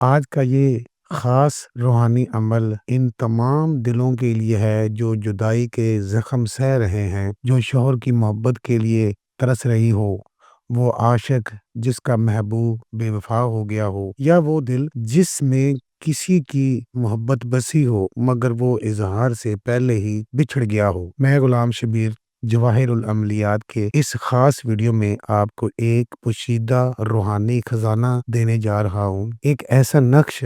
آج کا یہ خاص روحانی عمل ان تمام دلوں کے لیے ہے جو جدائی کے زخم سہ رہے ہیں، جو شوہر کی محبت کے لیے ترس رہی ہو، وہ عاشق جس کا محبوب بے وفا ہو گیا ہو، یا وہ دل جس میں کسی کی محبت بسی ہو مگر وہ اظہار سے پہلے ہی بچھڑ گیا ہو۔ میں غلام شبیر جواہر العملیات کے اس خاص ویڈیو میں آپ کو ایک پوشیدہ روحانی خزانہ دینے جا رہا ہوں، ایک ایسا نقش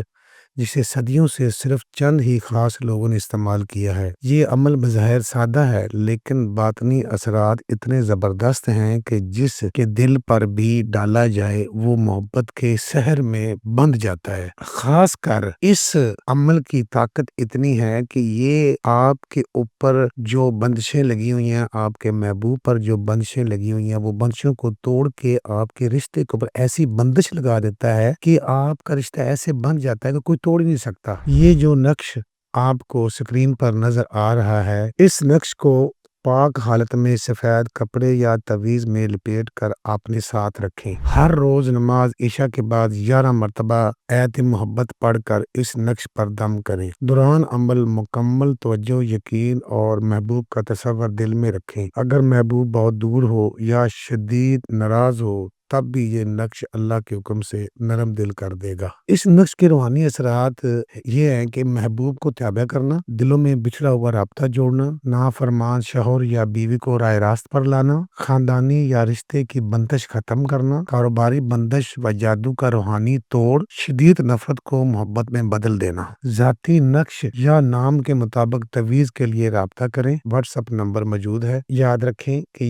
جسے صدیوں سے صرف چند ہی خاص لوگوں نے استعمال کیا ہے۔ یہ عمل بظاہر سادہ ہے لیکن باطنی اثرات اتنے زبردست ہیں کہ جس کے دل پر بھی ڈالا جائے وہ محبت کے سحر میں بندھ جاتا ہے۔ خاص کر اس عمل کی طاقت اتنی ہے کہ یہ آپ کے اوپر جو بندشیں لگی ہوئی ہیں، آپ کے محبوب پر جو بندشیں لگی ہوئی ہیں، وہ بندشوں کو توڑ کے آپ کے رشتے کے اوپر ایسی بندش لگا دیتا ہے کہ آپ کا رشتہ ایسے بن جاتا ہے کہ کوئی توڑ ہی نہیں سکتا۔ یہ جو نقش آپ کو سکرین پر نظر آ رہا ہے، اس نقش کو پاک حالت میں سفید کپڑے یا تعویذ میں لپیٹ کر اپنے ساتھ رکھیں۔ ہر روز نماز عشاء کے بعد 11 مرتبہ ایت محبت پڑھ کر اس نقش پر دم کریں۔ دوران عمل مکمل توجہ، یقین اور محبوب کا تصور دل میں رکھیں۔ اگر محبوب بہت دور ہو یا شدید ناراض ہو تب بھی یہ نقش اللہ کے حکم سے نرم دل کر دے گا۔ اس نقش کے روحانی اثرات یہ ہیں کہ محبوب کو تابع کرنا، دلوں میں بچھڑا ہوا رابطہ جوڑنا، نافرمان شوہر یا بیوی کو راہ راست پر لانا، خاندانی یا رشتے کی بندش ختم کرنا، کاروباری بندش و جادو کا روحانی توڑ، شدید نفرت کو محبت میں بدل دینا۔ ذاتی نقش یا نام کے مطابق تعویذ کے لیے رابطہ کریں۔ واٹس ایپ نمبر موجود ہے۔ یاد رکھیں کہ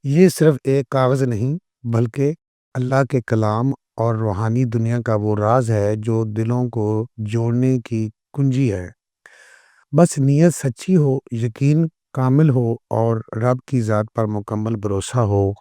یہ صرف ایک کاغذ نہیں بلکہ اللہ کے کلام اور روحانی دنیا کا وہ راز ہے جو دلوں کو جوڑنے کی کنجی ہے۔ بس نیت سچی ہو، یقین کامل ہو اور رب کی ذات پر مکمل بھروسہ ہو۔